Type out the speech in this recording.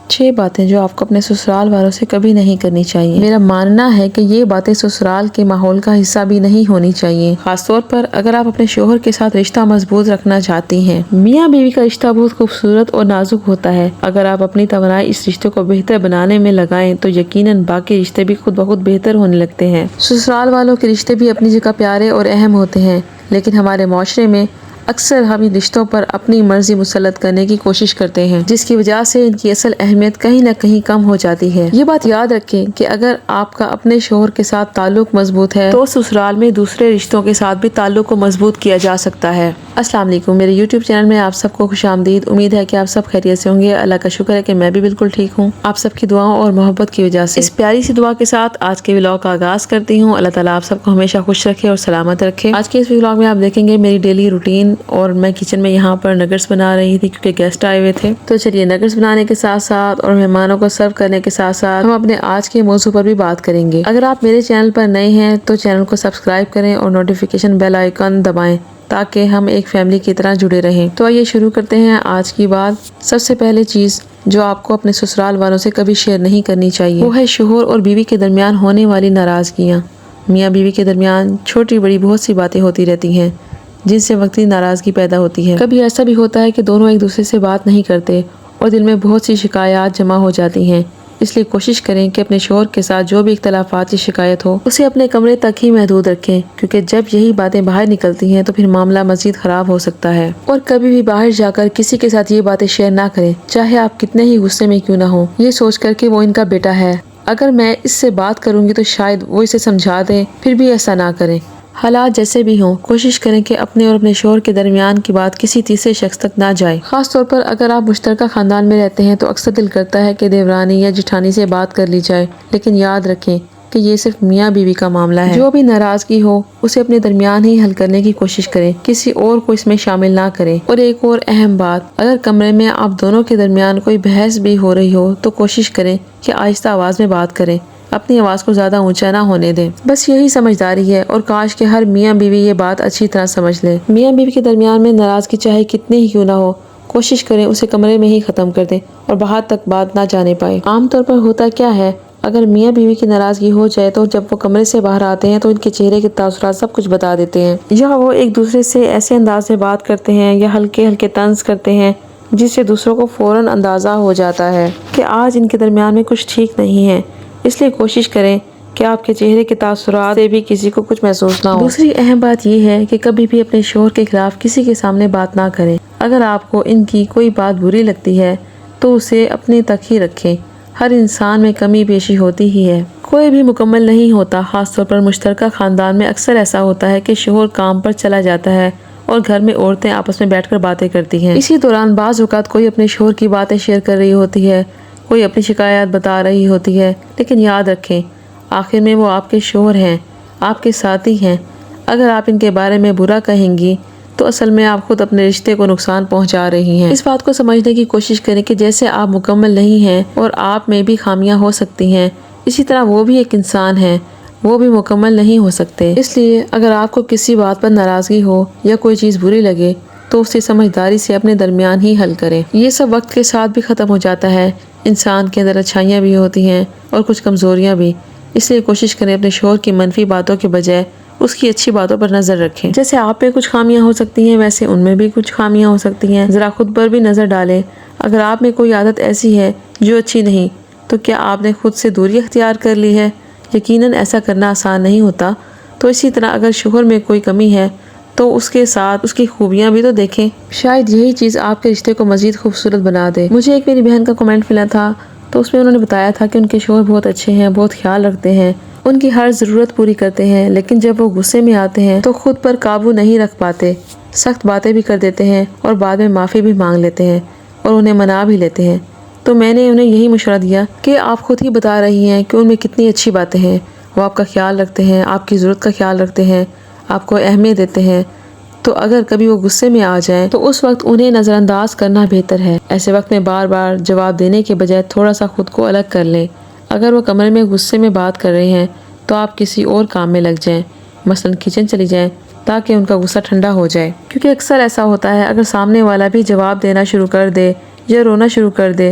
6 باتیں جو آپ کو اپنے سسرال والوں سے کبھی نہیں کرنی چاہیے۔ میرا ماننا ہے کہ یہ باتیں سسرال کے ماحول کا حصہ بھی نہیں ہونی چاہیے، خاص طور پر اگر آپ اپنے شوہر کے ساتھ رشتہ مضبوط رکھنا چاہتی ہیں۔ میاں بیوی کا رشتہ بہت خوبصورت اور نازک ہوتا ہے۔ اگر آپ اپنی توانائی اس رشتے کو بہتر بنانے میں لگائیں تو یقیناً باقی رشتے بھی خود بخود بہتر ہونے لگتے ہیں۔ سسرال والوں کے رشتے بھی اپنی جگہ پیارے اور اہم ہوتے ہیں، لیکن ہمارے معاشرے میں اکثر ہم ان رشتوں پر اپنی مرضی مسلط کرنے کی کوشش کرتے ہیں، جس کی وجہ سے ان کی اصل اہمیت کہیں نہ کہیں کم ہو جاتی ہے۔ یہ بات یاد رکھیں کہ اگر آپ کا اپنے شوہر کے ساتھ تعلق مضبوط ہے تو سسرال میں دوسرے رشتوں کے ساتھ بھی تعلق کو مضبوط کیا جا سکتا ہے۔ السلام علیکم، میرے یوٹیوب چینل میں آپ سب کو خوش آمدید۔ امید ہے کہ آپ سب خیریت سے ہوں گے۔ اللہ کا شکر ہے کہ میں بھی بالکل ٹھیک ہوں، آپ سب کی دعاؤں اور محبت کی وجہ سے۔ اس پیاری سی دعا کے ساتھ آج کے ولاگ کا آغاز کرتی ہوں۔ اللہ تعالیٰ آپ سب کو ہمیشہ خوش رکھے اور سلامت رکھے۔ آج کے اس ولاگ میں آپ دیکھیں گے میری ڈیلی روٹین، اور میں کچن میں یہاں پر نگٹس بنا رہی تھی کیونکہ گیسٹ آئے ہوئے تھے۔ تو چلیے نگٹس بنانے کے ساتھ ساتھ اور مہمانوں کو سرو کرنے کے ساتھ ساتھ ہم اپنے آج کے موضوع پر بھی بات کریں گے۔ اگر آپ میرے چینل پر نئے ہیں تو چینل کو سبسکرائب کریں اور نوٹیفیکیشن بیل آئیکن دبائیں تاکہ ہم ایک فیملی کی طرح جڑے رہیں۔ تو آئیے شروع کرتے ہیں آج کی بات۔ سب سے پہلے چیز جو آپ کو اپنے سسرال والوں سے کبھی شیئر نہیں کرنی چاہیے وہ ہے شوہر اور بیوی کے درمیان ہونے والی ناراضگیاں۔ میاں بیوی کے درمیان چھوٹی بڑی بہت سی باتیں ہوتی رہتی ہیں جن سے وقتی ناراضگی پیدا ہوتی ہے۔ کبھی ایسا بھی ہوتا ہے کہ دونوں ایک دوسرے سے بات نہیں کرتے اور دل میں بہت سی شکایات جمع ہو جاتی ہیں۔ اس لیے کوشش کریں کہ اپنے شوہر کے ساتھ جو بھی اختلافات یا شکایت ہو اسے اپنے کمرے تک ہی محدود رکھیں، کیونکہ جب یہی باتیں باہر نکلتی ہیں تو پھر معاملہ مزید خراب ہو سکتا ہے۔ اور کبھی بھی باہر جا کر کسی کے ساتھ یہ باتیں شیئر نہ کریں، چاہے آپ کتنے ہی غصے میں کیوں نہ ہوں، یہ سوچ کر کہ وہ ان کا بیٹا ہے، اگر میں اس سے بات کروں گی تو شاید وہ اسے سمجھا دیں، پھر بھی ایسا نہ کریں۔ حالات جیسے بھی ہوں کوشش کریں کہ اپنے اور اپنے شوہر کے درمیان کی بات کسی تیسرے شخص تک نہ جائے۔ خاص طور پر اگر آپ مشترکہ خاندان میں رہتے ہیں تو اکثر دل کرتا ہے کہ دیورانی یا جٹھانی سے بات کر لی جائے، لیکن یاد رکھیں کہ یہ صرف میاں بیوی کا معاملہ ہے۔ جو بھی ناراضگی ہو اسے اپنے درمیان ہی حل کرنے کی کوشش کریں، کسی اور کو اس میں شامل نہ کریں۔ اور ایک اور اہم بات، اگر کمرے میں آپ دونوں کے درمیان کوئی بحث بھی ہو رہی ہو تو کوشش کریں کہ آہستہ آواز میں بات کریں، اپنی آواز کو زیادہ اونچا نہ ہونے دیں۔ بس یہی سمجھداری ہے، اور کاش کہ ہر میاں بیوی یہ بات اچھی طرح سمجھ لے۔ میاں بیوی کے درمیان میں ناراضگی چاہے کتنی ہی کیوں نہ ہو، کوشش کریں اسے کمرے میں ہی ختم کر دیں اور باہر تک بات نہ جانے پائے۔ عام طور پر ہوتا کیا ہے، اگر میاں بیوی کی ناراضگی ہو جائے تو جب وہ کمرے سے باہر آتے ہیں تو ان کے چہرے کے تاثرات سب کچھ بتا دیتے ہیں، یا وہ ایک دوسرے سے ایسے انداز میں بات کرتے ہیں یا ہلکے ہلکے طنز کرتے ہیں جس سے دوسروں کو فوراً اندازہ ہو جاتا ہے کہ آج ان کے درمیان میں کچھ ٹھیک نہیں ہے۔ اس لیے کوشش کریں کہ آپ کے چہرے کے تاثرات سے بھی کسی کو کچھ محسوس نہ ہو۔ دوسری اہم بات یہ ہے کہ کبھی بھی اپنے شوہر کے خلاف کسی کے سامنے بات نہ کریں۔ اگر آپ کو ان کی کوئی بات بری لگتی ہے تو اسے اپنے تک ہی رکھیں۔ ہر انسان میں کمی بیشی ہوتی ہی ہے، کوئی بھی مکمل نہیں ہوتا۔ خاص طور پر مشترکہ خاندان میں اکثر ایسا ہوتا ہے کہ شوہر کام پر چلا جاتا ہے اور گھر میں عورتیں آپس میں بیٹھ کر باتیں کرتی ہیں۔ اسی دوران بعض اوقات کوئی اپنے شوہر کی باتیں شیئر کر رہی ہوتی ہے، کوئی اپنی شکایات بتا رہی ہوتی ہے، لیکن یاد رکھیں آخر میں وہ آپ کے شوہر ہیں، آپ کے ساتھی ہیں۔ اگر آپ ان کے بارے میں برا کہیں گی تو اصل میں آپ خود اپنے رشتے کو نقصان پہنچا رہی ہیں۔ اس بات کو سمجھنے کی کوشش کریں کہ جیسے آپ مکمل نہیں ہیں اور آپ میں بھی خامیاں ہو سکتی ہیں، اسی طرح وہ بھی ایک انسان ہیں، وہ بھی مکمل نہیں ہو سکتے۔ اس لیے اگر آپ کو کسی بات پر ناراضگی ہو یا کوئی چیز بری لگے تو اسے سمجھداری سے اپنے درمیان ہی حل کریں۔ یہ سب وقت کے ساتھ بھی ختم ہو جاتا ہے۔ انسان کے اندر اچھائیاں بھی ہوتی ہیں اور کچھ کمزوریاں بھی، اس لیے کوشش کریں اپنے شوہر کی منفی باتوں کے بجائے اس کی اچھی باتوں پر نظر رکھیں۔ جیسے آپ میں کچھ خامیاں ہو سکتی ہیں ویسے ان میں بھی کچھ خامیاں ہو سکتی ہیں، ذرا خود پر بھی نظر ڈالیں۔ اگر آپ میں کوئی عادت ایسی ہے جو اچھی نہیں تو کیا آپ نے خود سے دوری اختیار کر لی ہے؟ یقیناً ایسا کرنا آسان نہیں ہوتا۔ تو اسی طرح اگر شوہر میں کوئی کمی ہے تو اس کے ساتھ اس کی خوبیاں بھی تو دیکھیں، شاید یہی چیز آپ کے رشتے کو مزید خوبصورت بنا دے۔ مجھے ایک میری بہن کا کمنٹ ملا تھا تو اس میں انہوں نے بتایا تھا کہ ان کے شوہر بہت اچھے ہیں، بہت خیال رکھتے ہیں، ان کی ہر ضرورت پوری کرتے ہیں، لیکن جب وہ غصے میں آتے ہیں تو خود پر قابو نہیں رکھ پاتے، سخت باتیں بھی کر دیتے ہیں اور بعد میں معافی بھی مانگ لیتے ہیں اور انہیں منا بھی لیتے ہیں۔ تو میں نے انہیں یہی مشورہ دیا کہ آپ خود ہی بتا رہی ہیں کہ ان میں کتنی اچھی باتیں ہیں، وہ آپ کا خیال رکھتے ہیں، آپ کی ضرورت کا خیال رکھتے ہیں، آپ کو اہمیت دیتے ہیں۔ تو اگر کبھی وہ غصے میں آ جائیں تو اس وقت انہیں نظر انداز کرنا بہتر ہے۔ ایسے وقت میں بار بار جواب دینے کے بجائے تھوڑا سا خود کو الگ کر لیں۔ اگر وہ کمرے میں غصے میں بات کر رہے ہیں تو آپ کسی اور کام میں لگ جائیں، مثلاً کچن چلی جائیں تاکہ ان کا غصہ ٹھنڈا ہو جائے، کیونکہ اکثر ایسا ہوتا ہے اگر سامنے والا بھی جواب دینا شروع کر دے یا رونا شروع کر دے